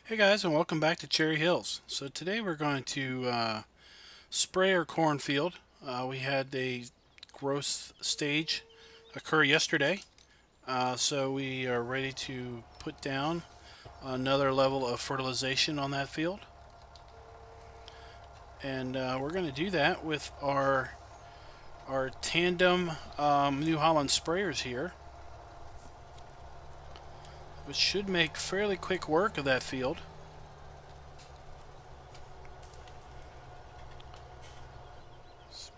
Hey guys, and welcome back to Cherry Hills. So today we're going to spray our cornfield. We had a growth stage occur yesterday, so we are ready to put down another level of fertilization on that field. And we're going to do that with our tandem New Holland sprayers here, which should make fairly quick work of that field.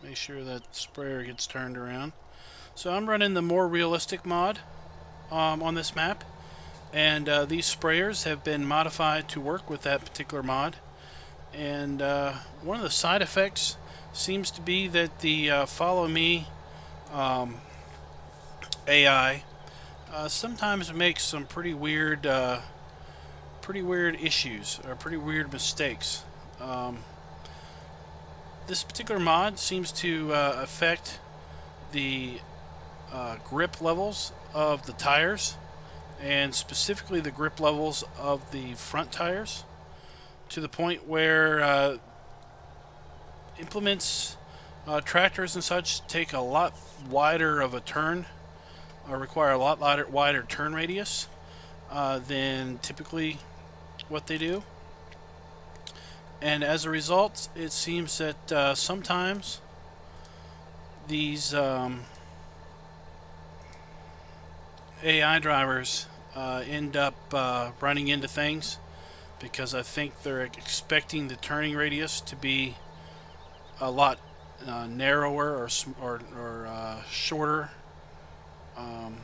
Make sure that sprayer gets turned around. So I'm running the more realistic mod on this map, and these sprayers have been modified to work with that particular mod. And one of the side effects seems to be that the Follow Me AI sometimes makes some pretty weird issues or pretty weird mistakes. This particular mod seems to affect the grip levels of the tires, and specifically the grip levels of the front tires, to the point where implements, tractors and such, take a lot wider of a turn, or require a lot wider turn radius than typically what they do. And as a result, it seems that sometimes these AI drivers end up running into things because I think they're expecting the turning radius to be a lot narrower or shorter. I'm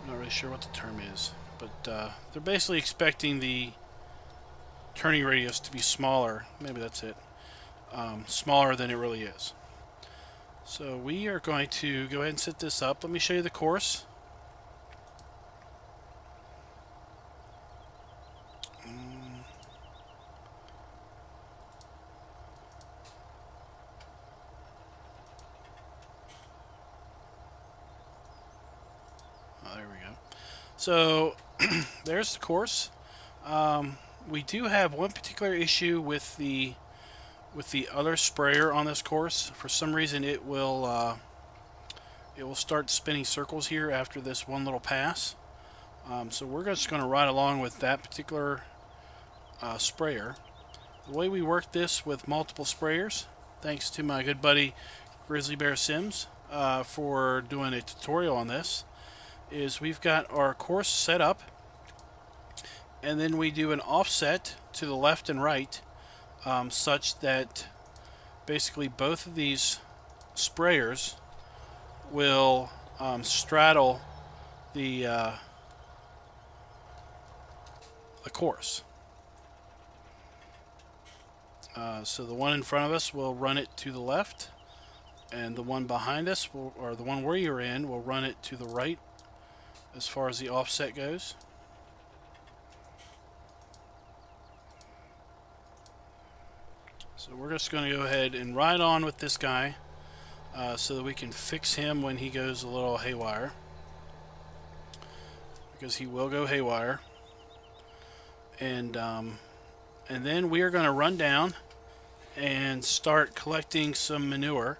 not really sure what the term is, but they're basically expecting the turning radius to be smaller. Maybe that's it. Smaller than it really is. So we are going to go ahead and set this up. Let me show you the course. Oh, there we go. So there's the course. We do have one particular issue with the other sprayer on this course. For some reason, it will start spinning circles here after this one little pass. So we're just going to ride along with that particular sprayer. The way we work this with multiple sprayers, thanks to my good buddy GrizzlyBearSims for doing a tutorial on this, is we've got our course set up, and then we do an offset to the left and right, such that basically both of these sprayers will straddle the course. So the one in front of us will run it to the left, and the one behind us, or the one we are in, will run it to the right as far as the offset goes. So we're just going to go ahead and ride on with this guy so that we can fix him when he goes a little haywire, because he will go haywire. And then we are going to run down and start collecting some manure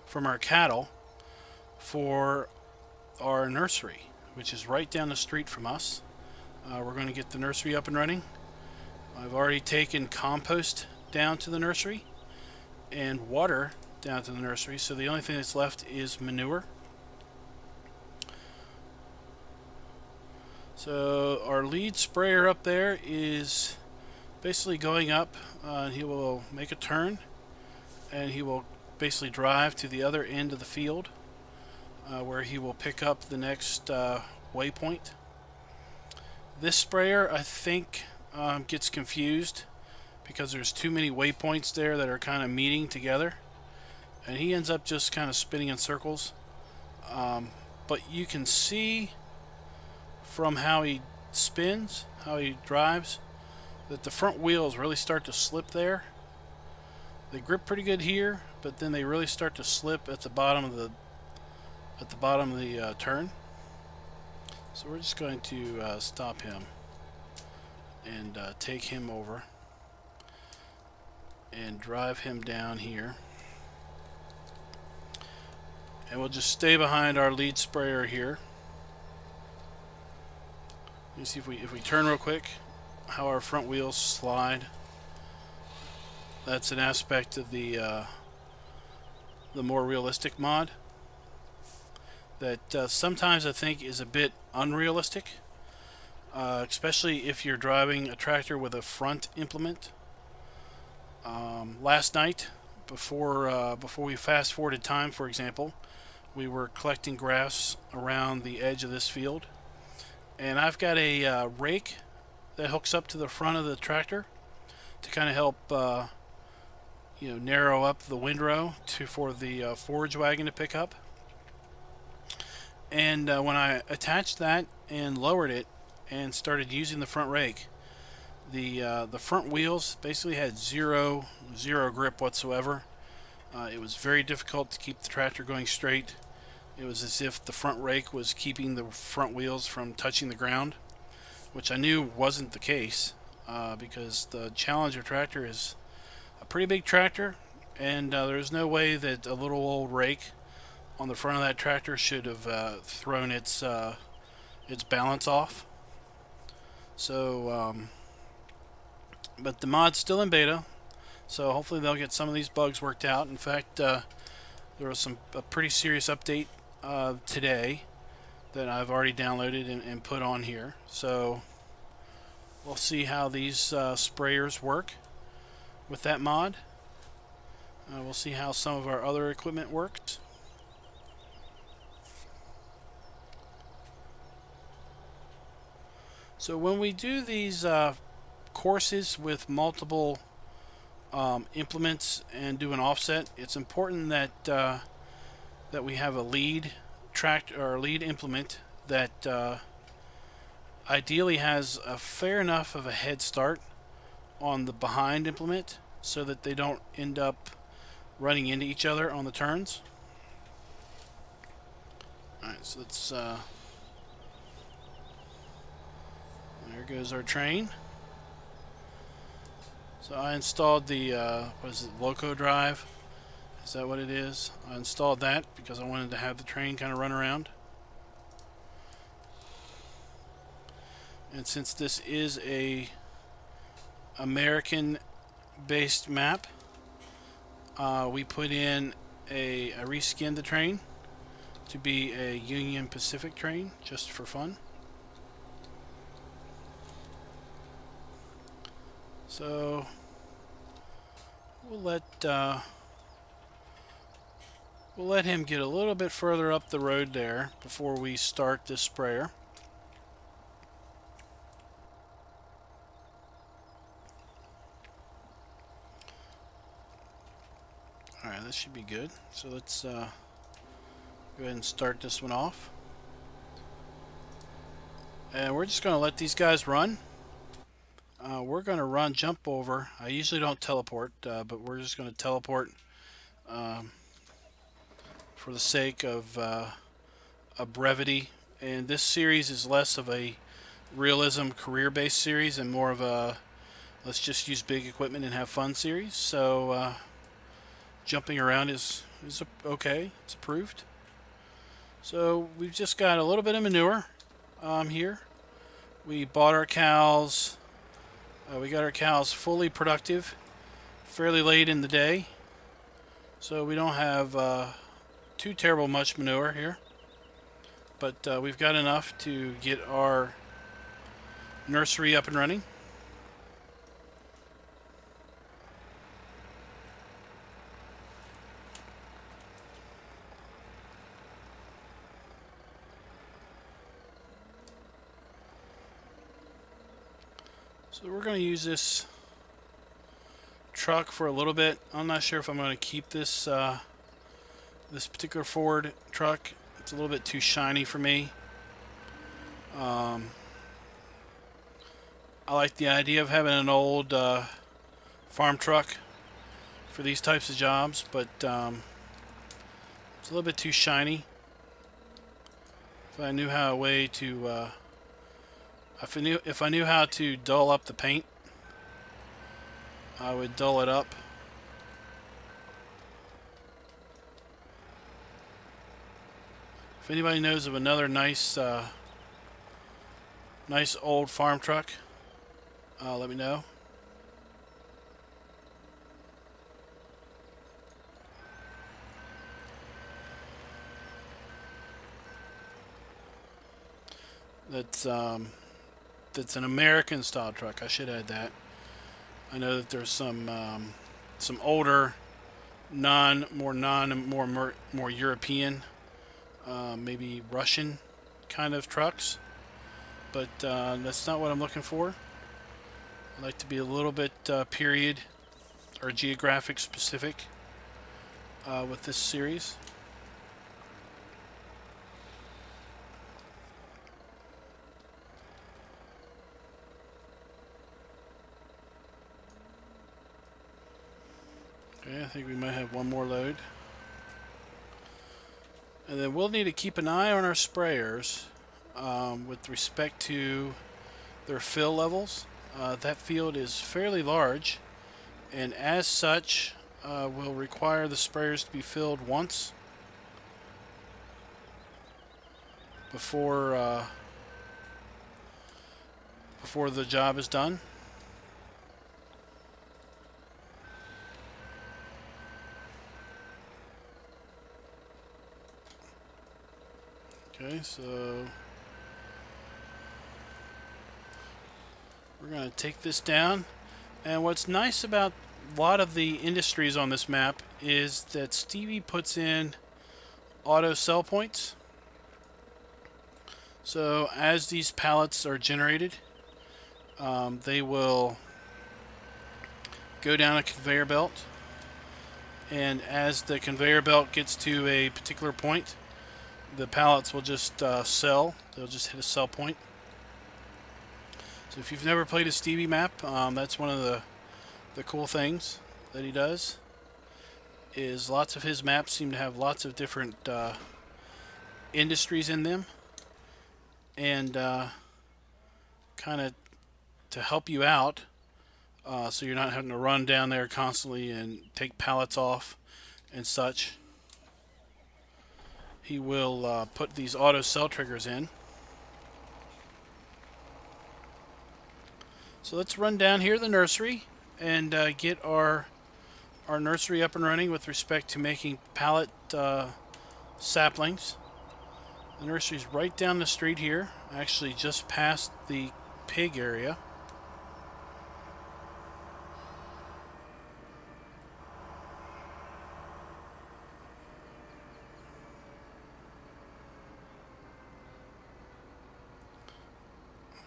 from our cattle for our nursery, which is right down the street from us. We're going to get the nursery up and running. I've already taken compost down to the nursery and water down to the nursery, so the only thing that's left is manure. So our lead sprayer up there is basically going up, and he will make a turn, and he will basically drive to the other end of the field where he will pick up the next waypoint. This sprayer, I think, gets confused because there's too many waypoints there that are kind of meeting together, and he ends up just kind of spinning in circles. But you can see from how he spins, how he drives, that the front wheels really start to slip there. They grip pretty good here, but then they really start to slip at the bottom of the turn. So we're just going to stop him. and take him over and drive him down here. And we'll just stay behind our lead sprayer here. You see if we turn real quick, how our front wheels slide. That's an aspect of the more realistic mod that sometimes I think is a bit unrealistic, especially if you're driving a tractor with a front implement. Last night, before we fast forwarded time, for example, we were collecting grass around the edge of this field, and I've got a rake that hooks up to the front of the tractor to kind of help narrow up the windrow for the forage wagon to pick up. And when I attached that and lowered it and started using the front rake, the front wheels basically had zero grip whatsoever. It was very difficult to keep the tractor going straight. It was as if the front rake was keeping the front wheels from touching the ground, which I knew wasn't the case, because the Challenger tractor is a pretty big tractor, and there's no way that a little old rake on the front of that tractor should have thrown its balance off. So, but the mod's still in beta, so hopefully they'll get some of these bugs worked out. In fact, there was a pretty serious update today that I've already downloaded and put on here. So we'll see how these sprayers work with that mod. We'll see how some of our other equipment works. So when we do these courses with multiple implements and do an offset, it's important that that we have a lead tractor or lead implement that ideally has a fair enough of a head start on the behind implement so that they don't end up running into each other on the turns. Alright, so let's there goes our train. So I installed the what is it, Loco Drive? Is that what it is? I installed that because I wanted to have the train kind of run around. And since this is a American based map, we put in I reskinned the train to be a Union Pacific train just for fun. So we'll let him get a little bit further up the road there before we start this sprayer. Alright, this should be good. So let's go ahead and start this one off. And we're just going to let these guys run. We're going to run jump over. I usually don't teleport, but we're just going to teleport for the sake of a brevity. And this series is less of a realism career-based series and more of a let's just use big equipment and have fun series. So jumping around is okay. It's approved. So we've just got a little bit of manure here. We bought our cows. We got our cows fully productive fairly late in the day, so we don't have too terrible much manure here, but we've got enough to get our nursery up and running. So we're going to use this truck for a little bit. I'm not sure if I'm going to keep this this particular Ford truck. It's a little bit too shiny for me. I like the idea of having an old farm truck for these types of jobs, but it's a little bit too shiny. If I knew how a way to If I knew how to dull up the paint, I would dull it up. If anybody knows of another nice nice old farm truck, let me know. That's an American style truck. I should add that. I know that there's some older, more European, maybe Russian kind of trucks, but that's not what I'm looking for. I like to be a little bit period or geographic specific with this series. Okay, I think we might have one more load. And then we'll need to keep an eye on our sprayers with respect to their fill levels. That field is fairly large, and as such will require the sprayers to be filled once before the job is done. Okay, so we're going to take this down. And what's nice about a lot of the industries on this map is that Stevie puts in auto sell points. So as these pallets are generated, they will go down a conveyor belt. And as the conveyor belt gets to a particular point, the pallets will just sell. They'll just hit a sell point. So if you've never played a Stevie map, that's one of the cool things that he does. Is lots of his maps seem to have lots of different industries in them, and kind of to help you out, so you're not having to run down there constantly and take pallets off and such. He will put these auto cell triggers in. So let's run down here to the nursery and get our nursery up and running with respect to making pallet saplings. The nursery's right down the street here, actually just past the pig area.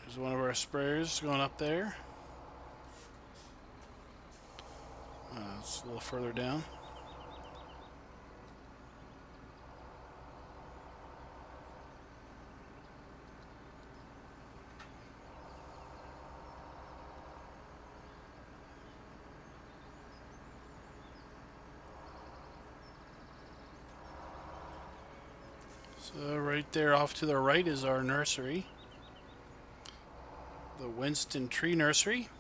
There's one of our sprayers going up there. It's a little further down. So right there off to the right is our nursery. The Winston Tree Nursery.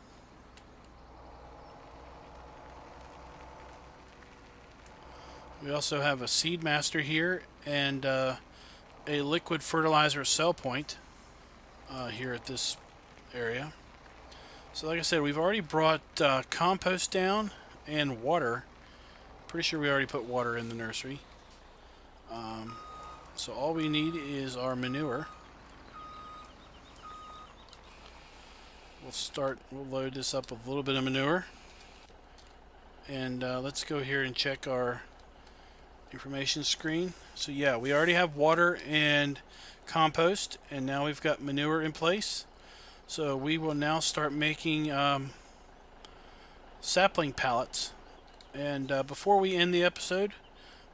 We also have a seed master here and a liquid fertilizer cell point here at this area. So like I said, we've already brought compost down and water. Pretty sure we already put water in the nursery. So all we need is our manure. We'll load this up with a little bit of manure. And let's go here and check our information screen. So yeah, we already have water and compost, and now we've got manure in place. So we will now start making sapling pallets. And before we end the episode,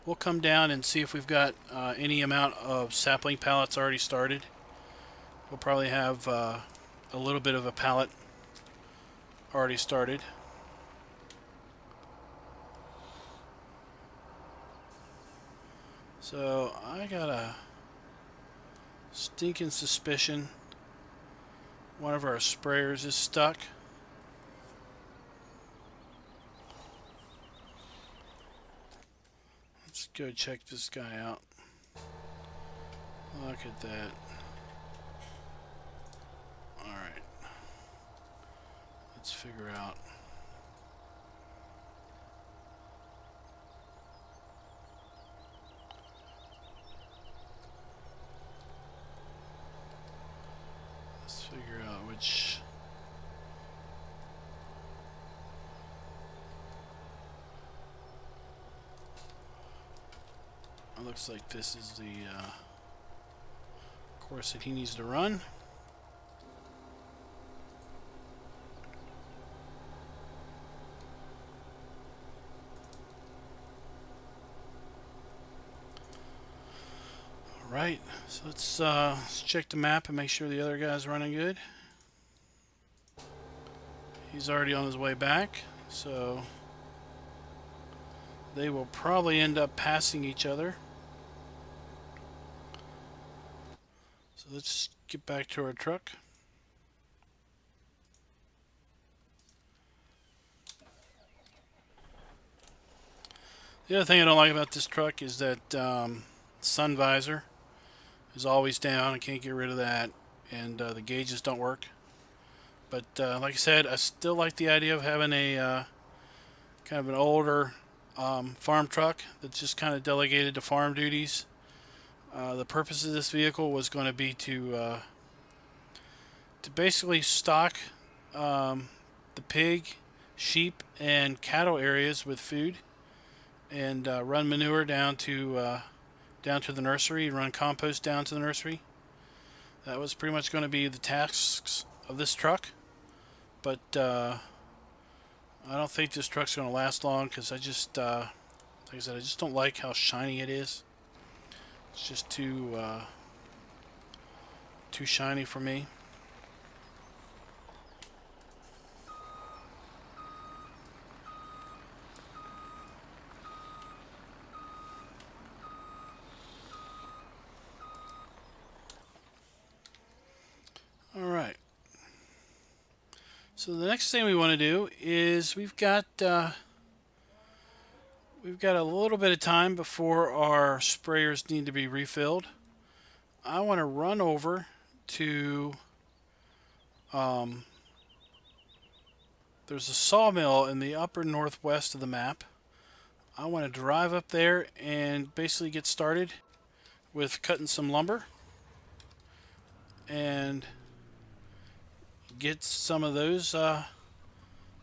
we'll come down and see if we've got any amount of sapling pallets already started. We'll probably have a little bit of a pallet already started. So I got a stinking suspicion One of our sprayers is stuck. Let's go check this guy out. Look at that. Alright. Let's figure out. Let's figure out which. It looks like this is the course that he needs to run. Alright, so let's check the map and make sure the other guy's running good. He's already on his way back, so they will probably end up passing each other. So let's get back to our truck. The other thing I don't like about this truck is that sun visor is always down. I can't get rid of that, and the gauges don't work. But like I said, I still like the idea of having a kind of an older farm truck that's just kind of delegated to farm duties. The purpose of this vehicle was going to be to basically stock the pig, sheep, and cattle areas with food, and run manure down to the nursery, run compost down to the nursery. That was pretty much going to be the tasks of this truck. But I don't think this truck's going to last long, because I just, like I said, I just don't like how shiny it is. It's just too shiny for me. All right. So the next thing we want to do is we've got a little bit of time before our sprayers need to be refilled. I want to run over to there's a sawmill in the upper northwest of the map. I want to drive up there and basically get started with cutting some lumber and get some of those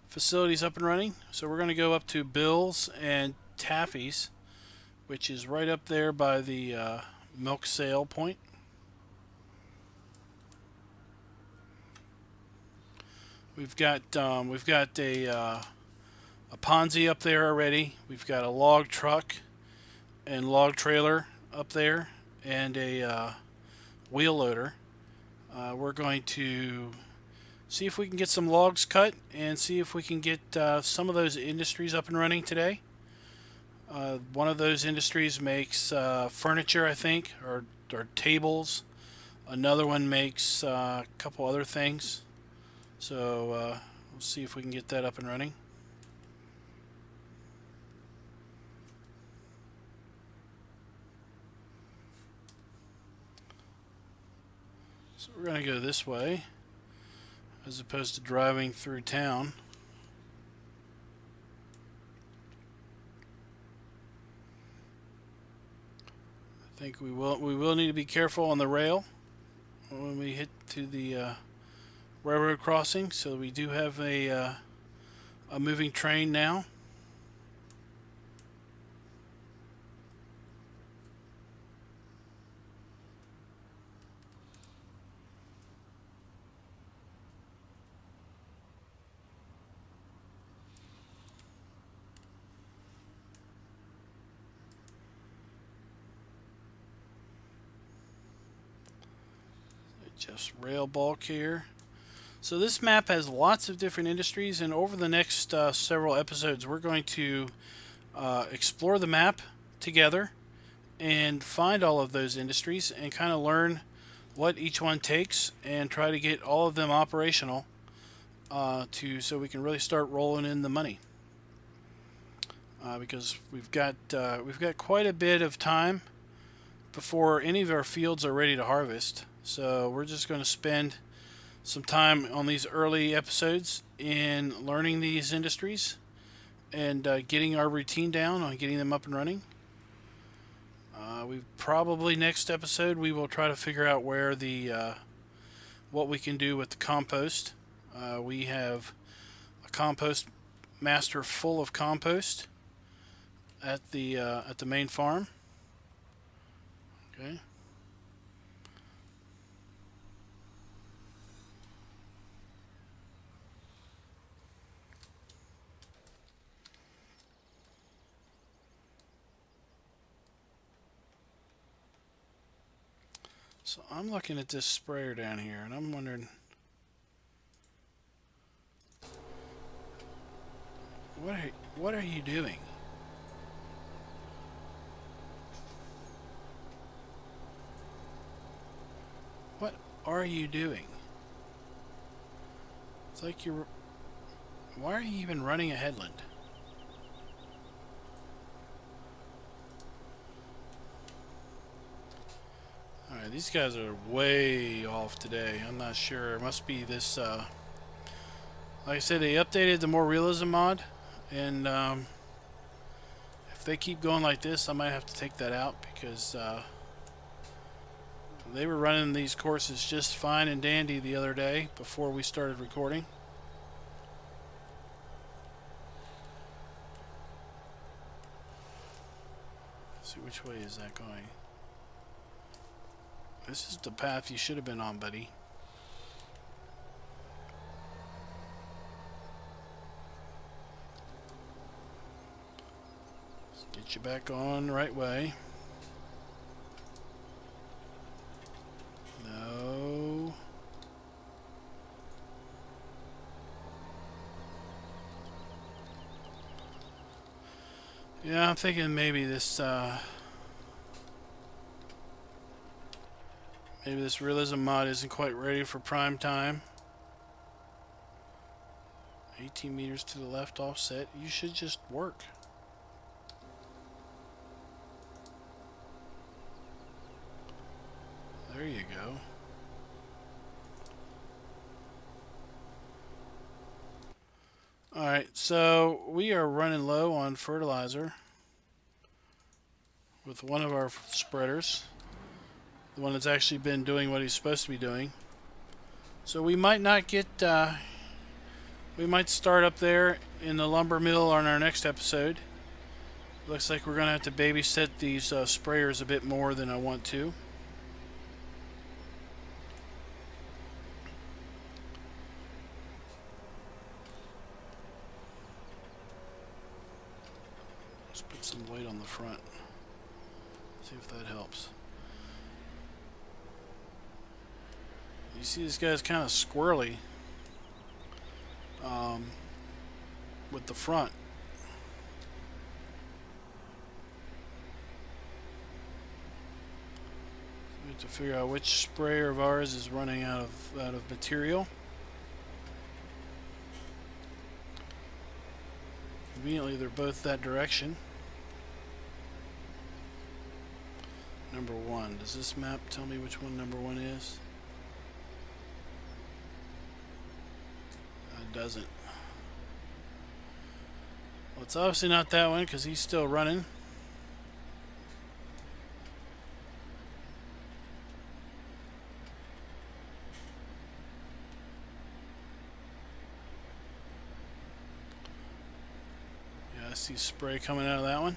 facilities up and running. So we're going to go up to Bill's and Taffy's, which is right up there by the milk sale point. We've got a Ponzi up there already. We've got a log truck and log trailer up there, and a wheel loader. We're going to see if we can get some logs cut and see if we can get some of those industries up and running today. One of those industries makes furniture, I think, or tables. Another one makes a couple other things. So we'll see if we can get that up and running. So we're going to go this way as opposed to driving through town. I think we will need to be careful on the rail when we hit to the railroad crossing. So we do have a moving train now. Just rail bulk here. So this map has lots of different industries, and over the next several episodes we're going to explore the map together and find all of those industries and kind of learn what each one takes and try to get all of them operational so we can really start rolling in the money. Because we've got quite a bit of time before any of our fields are ready to harvest. So we're just going to spend some time on these early episodes in learning these industries and getting our routine down on getting them up and running. We probably next episode we will try to figure out where what we can do with the compost. We have a compost master full of compost at the main farm. Okay. So I'm looking at this sprayer down here, and I'm wondering, what are you doing? What are you doing? It's like you're... Why are you even running a headland? Alright, these guys are way off today. I'm not sure. It must be this, like I said, they updated the more realism mod, and if they keep going like this, I might have to take that out, because they were running these courses just fine and dandy the other day before we started recording. Let's see, which way is that going? This is the path you should have been on, buddy. Let's get you back on the right way. No. Yeah, I'm thinking maybe this realism mod isn't quite ready for prime time. 18 meters to the left offset. You should just work. There you go. Alright, so we are running low on fertilizer with one of our spreaders. The one that's actually been doing what he's supposed to be doing. So we might not get... we might start up there in the lumber mill on our next episode. Looks like we're going to have to babysit these sprayers a bit more than I want to. Let's put some weight on the front. See if that helps. You see this guy's kind of squirrely with the front. So we have to figure out which sprayer of ours is running out of material. Conveniently, they're both that direction. Number one. Does this map tell me which one number one is? It doesn't. Well, it's obviously not that one because he's still running. Yeah, I see spray coming out of that one.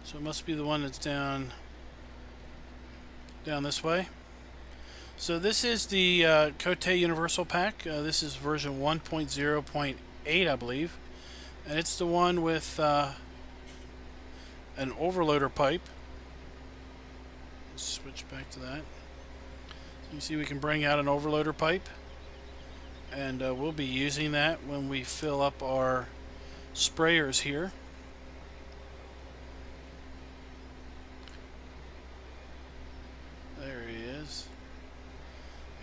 So it must be the one that's down this way. So this is the Cote Universal Pack. This is version 1.0.8, I believe. And it's the one with an overloader pipe. Let's switch back to that. So you see we can bring out an overloader pipe. And we'll be using that when we fill up our sprayers here. There he is.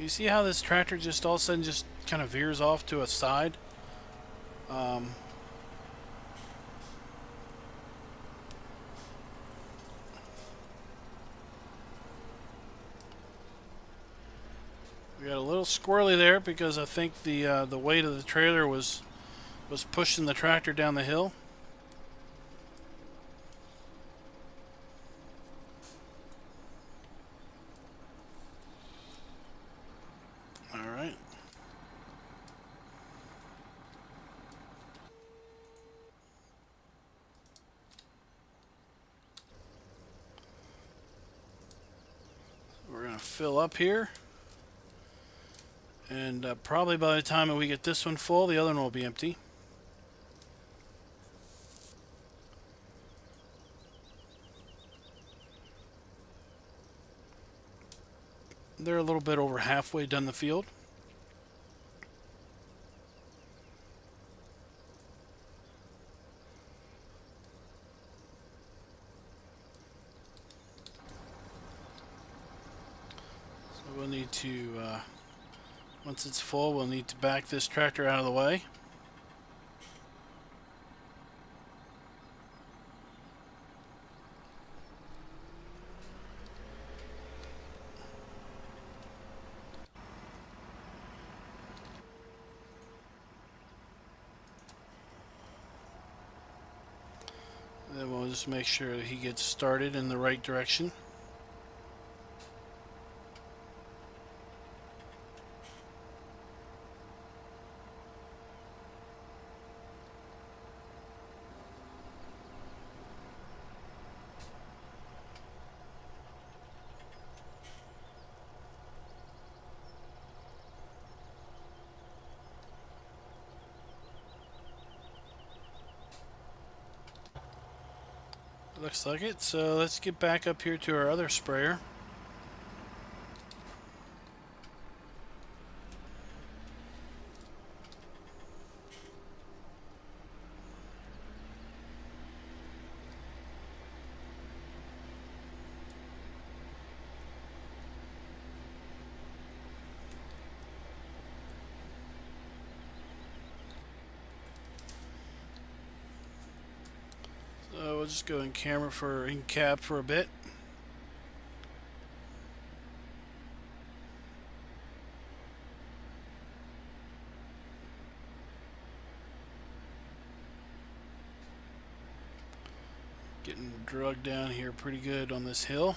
You see how this tractor just all of a sudden just kind of veers off to a side? We got a little squirrely there because I think the weight of the trailer was pushing the tractor down the hill. All right. We're gonna fill up here. And probably by the time we get this one full, the other one will be empty. They're a little bit over halfway done the field. So we'll need to, once it's full, we'll need to back this tractor out of the way. Then we'll just make sure that he gets started in the right direction. Looks like it. So let's get back up here to our other sprayer. So we'll just go in cab for a bit. Getting drugged down here pretty good on this hill.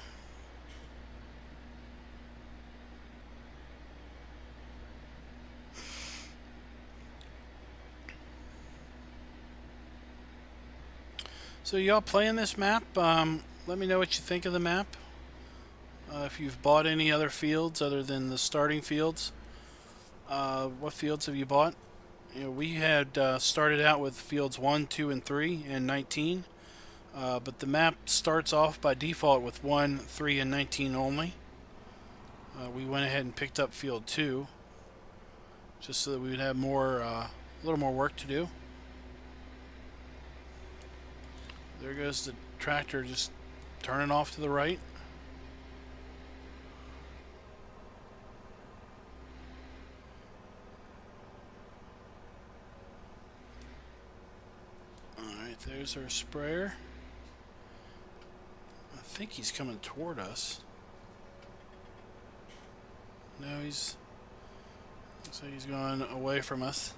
So y'all playing this map? Let me know what you think of the map. If you've bought any other fields other than the starting fields. What fields have you bought? You know, we had started out with fields 1, 2, and 3 and 19. But the map starts off by default with 1, 3, and 19 only. We went ahead and picked up field 2 just so that we would have a little more work to do. There goes the tractor just turning off to the right. Alright, there's our sprayer. I think he's coming toward us. No, looks like he's going away from us.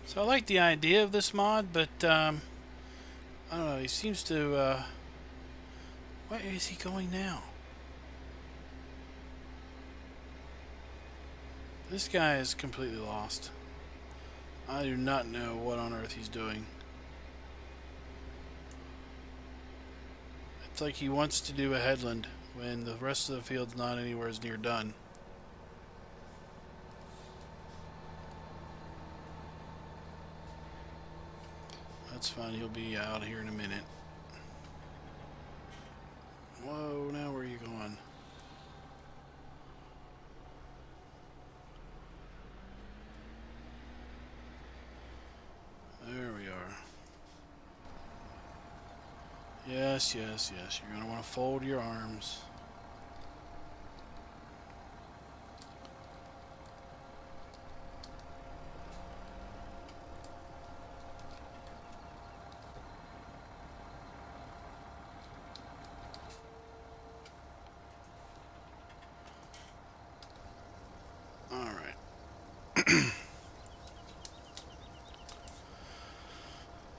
So I like the idea of this mod, but I don't know, he seems to where is he going now? This guy is completely lost. I do not know what on earth he's doing. It's like he wants to do a headland when the rest of the field's not anywhere near done. That's fine, he'll be out here in a minute. Whoa, now where are you going? There we are. Yes, yes, yes. You're going to want to fold your arms.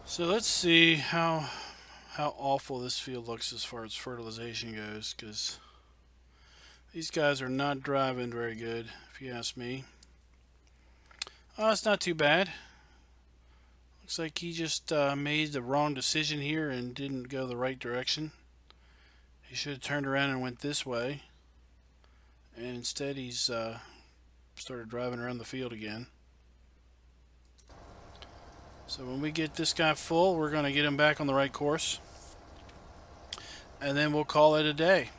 So let's see how awful this field looks as far as fertilization goes, because these guys are not driving very good, if you ask me. Oh, it's not too bad. Looks like he just made the wrong decision here and didn't go the right direction. He should have turned around and went this way, and instead he's started driving around the field again. So when we get this guy full, we're going to get him back on the right course, and then we'll call it a day.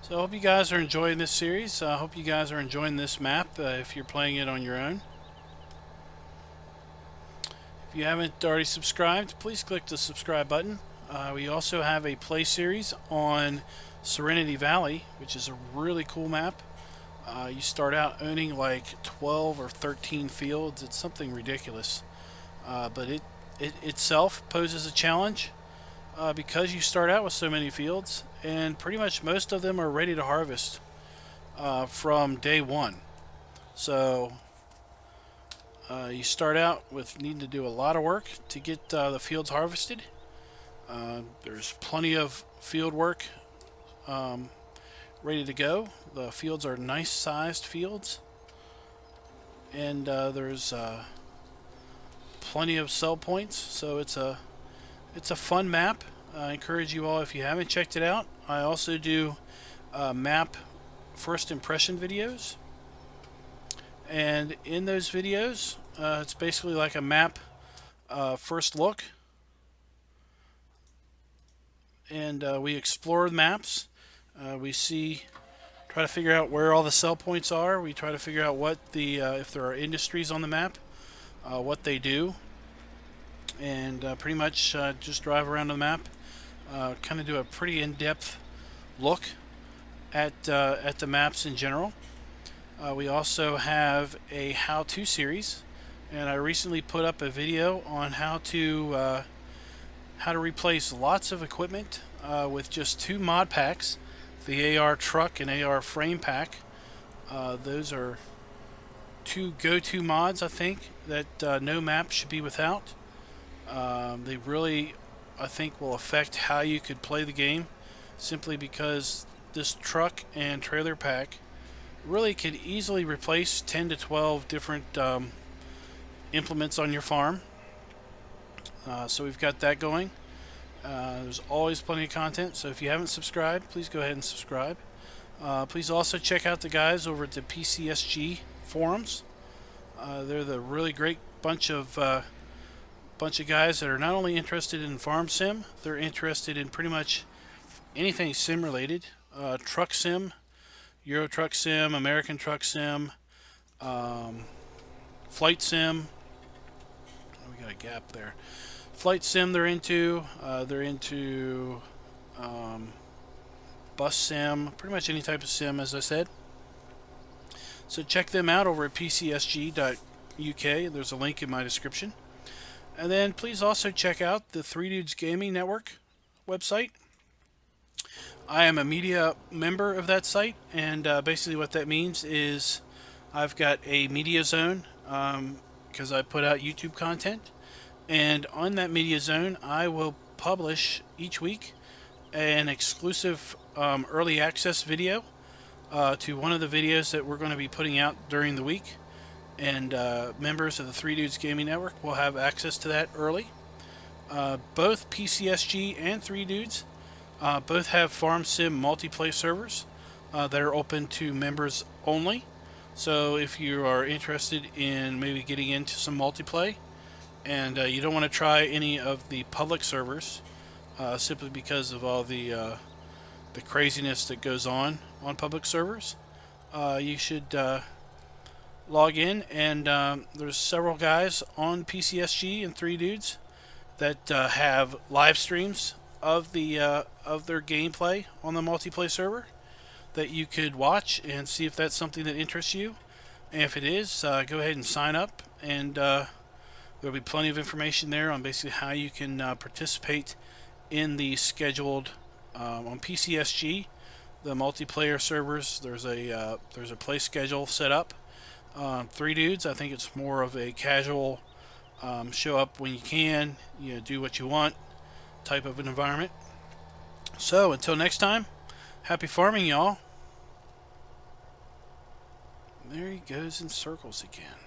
So I hope you guys are enjoying this series. I hope you guys are enjoying this map if you're playing it on your own. If you haven't already subscribed, please click the subscribe button. We also have a play series on Serenity Valley, which is a really cool map. You start out owning like 12 or 13 fields. It's something ridiculous. But it itself poses a challenge because you start out with so many fields, and pretty much most of them are ready to harvest from day one. So you start out with needing to do a lot of work to get the fields harvested. There's plenty of field work ready to go. The fields are nice sized fields, and there's plenty of sell points, so it's a fun map. I encourage you all, if you haven't checked it out. I also do map first impression videos, and in those videos it's basically like a map first look, and we explore the maps. We try to figure out where all the sell points are. We try to figure out what if there are industries on the map, what they do, and pretty much just drive around the map, kind of do a pretty in-depth look at the maps in general. We also have a how-to series, and I recently put up a video on how to replace lots of equipment with just 2 mod packs. The AR truck and AR frame pack. Those are 2 go-to mods, I think, that no map should be without. They really, I think, will affect how you could play the game, simply because this truck and trailer pack really could easily replace 10 to 12 different implements on your farm. So we've got that going. There's always plenty of content, so if you haven't subscribed, please go ahead and subscribe. Please also check out the guys over at the PCSG forums. They're the really great bunch of guys that are not only interested in farm sim, they're interested in pretty much anything sim related. Truck sim, Euro Truck Sim, American Truck Sim, Flight Sim. Oh, we got a gap there. Flight Sim they're into. Bus Sim, pretty much any type of sim, as I said. So check them out over at pcsg.uk. There's a link in my description. And then please also check out the 3 Dudes Gaming Network website. I am a media member of that site, and basically what that means is I've got a media zone because I put out YouTube content. And on that media zone, I will publish each week an exclusive early access video to one of the videos that we're going to be putting out during the week. And members of the 3 Dudes Gaming Network will have access to that early. Both PCSG and 3 Dudes both have Farm Sim multiplayer servers that are open to members only. So if you are interested in maybe getting into some multiplayer and you don't want to try any of the public servers, simply because of all the craziness that goes on public servers. You should log in, and there's several guys on PCSG and 3 dudes that have live streams of their gameplay on the multiplayer server that you could watch and see if that's something that interests you. And if it is, go ahead and sign up, and there'll be plenty of information there on basically how you can participate in the scheduled on PCSG, the multiplayer servers. There's a play schedule set up. 3 dudes, I think it's more of a casual show up when you can, do what you want type of an environment. So until next time, happy farming, y'all. There he goes in circles again.